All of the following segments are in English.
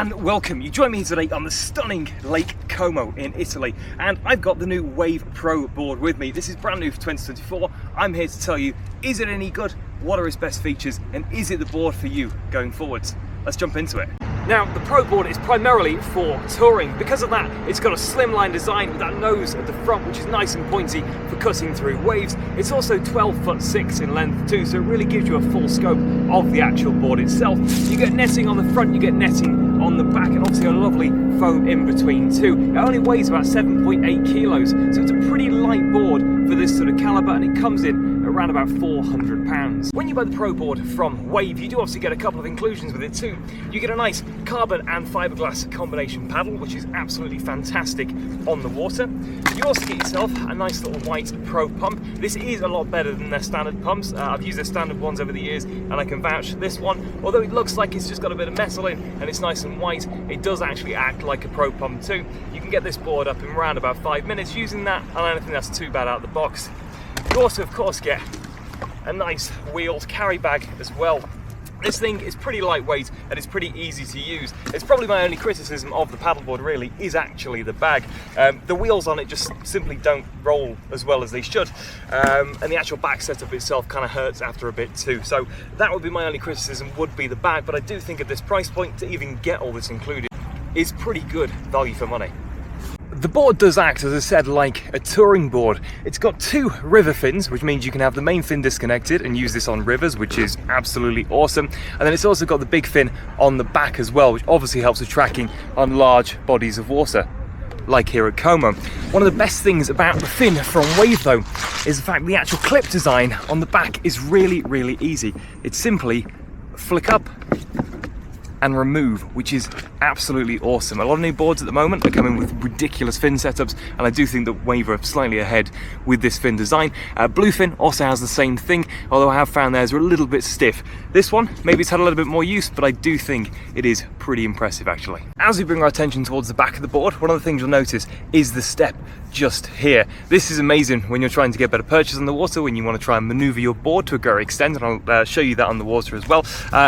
and welcome. You join me here today on the stunning Lake Como in Italy, and I've got the new Wave Pro board with me. This is brand new for 2024. I'm here to tell you, is it any good? What are its best features? And is it the board for you going forwards? Let's jump into it. Now, the Pro board is primarily for touring. Because of that, it's got a slimline design with that nose at the front, which is nice and pointy for cutting through waves. It's also 12'6" in length too, so it really gives you a full scope of the actual board itself. You get netting on the front, you get netting on the back, and obviously a lovely foam in between too. It only weighs about 7.8 kilos, so it's a pretty light board for this sort of caliber, and it comes in around about £400. When you buy the Pro board from Wave, you do obviously get a couple of inclusions with it too. You get a nice carbon and fiberglass combination paddle, which is absolutely fantastic on the water. You also get yourself a nice little white Pro pump. This is a lot better than their standard pumps. I've used their standard ones over the years, and I can vouch for this one. Although it looks like it's just got a bit of metal in and it's nice and white, it does actually act like a Pro pump too. You can get this board up in around about 5 minutes using that, and I don't think that's too bad out of the box. You also, of course, get a nice wheeled carry bag as well. This thing is pretty lightweight and it's pretty easy to use. It's probably my only criticism of the paddleboard really is actually the bag. The wheels on it just simply don't roll as well as they should. And the actual back setup itself kind of hurts after a bit too. So that would be my only criticism, would be the bag. But I do think at this price point, to even get all this included is pretty good value for money. The board does act, as I said, like a touring board. It's got 2 river fins, which means you can have the main fin disconnected and use this on rivers, which is absolutely awesome. And then it's also got the big fin on the back as well, which obviously helps with tracking on large bodies of water, like here at Como. One of the best things about the fin from Wave though, is the fact the actual clip design on the back is really, really easy. It's simply flick up and remove, which is absolutely awesome. A lot of new boards at the moment are coming with ridiculous fin setups, and I do think that Wave are slightly ahead with this fin design. Bluefin also has the same thing, although I have found theirs are a little bit stiff. This one, maybe it's had a little bit more use, but I do think it is pretty impressive actually. As we bring our attention towards the back of the board, one of the things you'll notice is the step just here. This is amazing when you're trying to get better purchase on the water, when you want to try and maneuver your board to a greater extent, and I'll show you that on the water as well.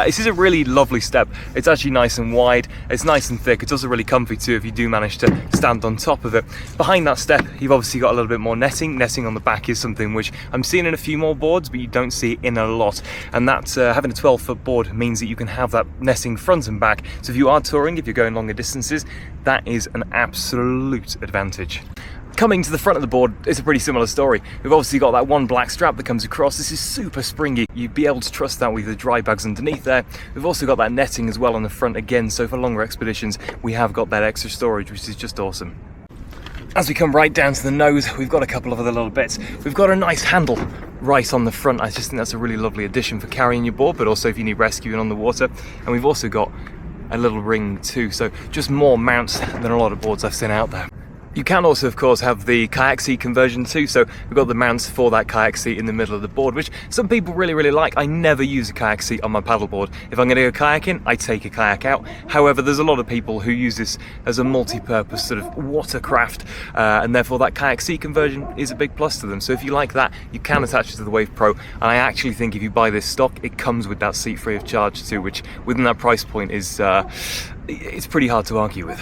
This is a really lovely step. It's actually nice and wide, it's nice and thick, it's also really comfy too if you do manage to stand on top of it. Behind that step, you've obviously got a little bit more netting. Netting on the back is something which I'm seeing in a few more boards, but you don't see it in a lot, and that having a 12-foot board means that you can have that netting front and back. So if you are touring, if you're going longer distances, that is an absolute advantage. Coming to the front of the board, it's a pretty similar story. We've obviously got that one black strap that comes across. This is super springy. You'd be able to trust that with the dry bags underneath there. We've also got that netting as well on the front again, so for longer expeditions, we have got that extra storage, which is just awesome. As we come right down to the nose, we've got a couple of other little bits. We've got a nice handle right on the front. I just think that's a really lovely addition for carrying your board, but also if you need rescuing on the water. And we've also got a little ring too, so just more mounts than a lot of boards I've seen out there. You can also, of course, have the kayak seat conversion too, so we've got the mounts for that kayak seat in the middle of the board, which some people really, really like. I never use a kayak seat on my paddleboard. If I'm going to go kayaking, I take a kayak out. However, there's a lot of people who use this as a multi-purpose sort of watercraft, and therefore that kayak seat conversion is a big plus to them. So if you like that, you can attach it to the Wave Pro, and I actually think if you buy this stock, it comes with that seat free of charge too, which within that price point is it's pretty hard to argue with.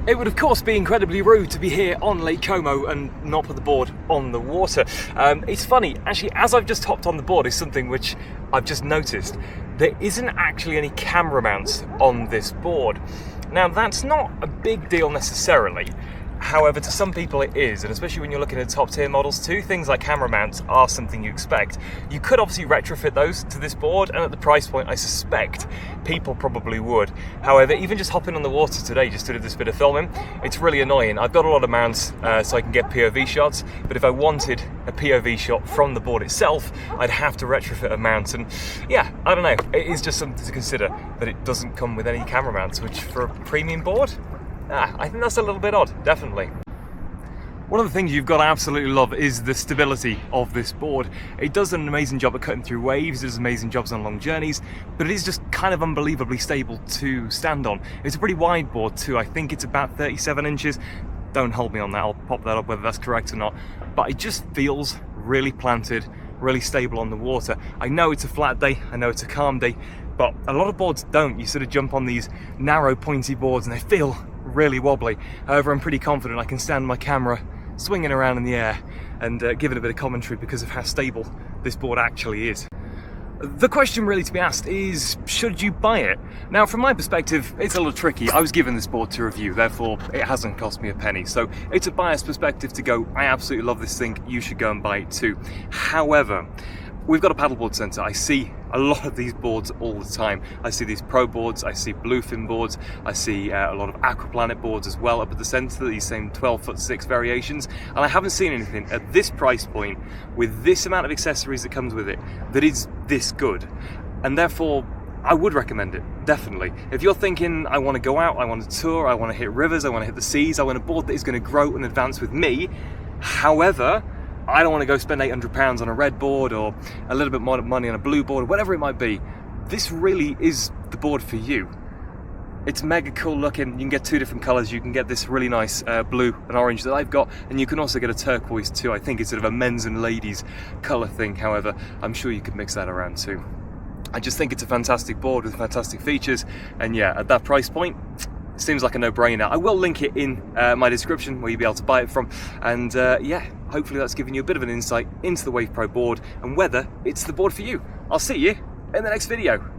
It would of course be incredibly rude to be here on Lake Como and not put the board on the water. It's funny, actually, as I've just hopped on the board is something which I've just noticed. There isn't actually any camera mounts on this board. Now that's not a big deal necessarily. However, to some people it is, and especially when you're looking at top tier models too, things like camera mounts are something you expect. You could obviously retrofit those to this board, and at the price point I suspect people probably would. However, even just hopping on the water today just to do this bit of filming, it's really annoying. I've got a lot of mounts so I can get POV shots, but if I wanted a POV shot from the board itself, I'd have to retrofit a mount, and yeah, I don't know, it is just something to consider that it doesn't come with any camera mounts, which for a premium board, I think that's a little bit odd, definitely. One of the things you've got to absolutely love is the stability of this board. It does an amazing job at cutting through waves, it does amazing jobs on long journeys, but it is just kind of unbelievably stable to stand on. It's a pretty wide board too, I think it's about 37 inches. Don't hold me on that, I'll pop that up whether that's correct or not. But it just feels really planted, really stable on the water. I know it's a flat day, I know it's a calm day, but a lot of boards don't. You sort of jump on these narrow pointy boards and they feel really wobbly. However, I'm pretty confident I can stand my camera swinging around in the air and give it a bit of commentary because of how stable this board actually is. The question really to be asked is, should you buy it? Now, from my perspective, it's a little tricky. I was given this board to review, therefore it hasn't cost me a penny. So it's a buyer's perspective to go, I absolutely love this thing, you should go and buy it too. However, we've got a paddleboard centre. I see a lot of these boards all the time. I see these pro boards, I see bluefin boards, I see a lot of aquaplanet boards as well up at the centre, these same 12'6" variations, and I haven't seen anything at this price point with this amount of accessories that comes with it that is this good. And therefore, I would recommend it, definitely. If you're thinking, I want to go out, I want to tour, I want to hit rivers, I want to hit the seas, I want a board that is going to grow and advance with me, however, I don't want to go spend £800 on a red board or a little bit more money on a blue board, whatever it might be. This really is the board for you. It's mega cool looking. You can get two different colours. You can get this really nice blue and orange that I've got, and you can also get a turquoise too. I think it's sort of a men's and ladies colour thing. However, I'm sure you could mix that around too. I just think it's a fantastic board with fantastic features, and yeah, at that price point, seems like a no-brainer. I will link it in my description where you'll be able to buy it from, and yeah, hopefully that's given you a bit of an insight into the Wave Pro board and whether it's the board for you. I'll see you in the next video.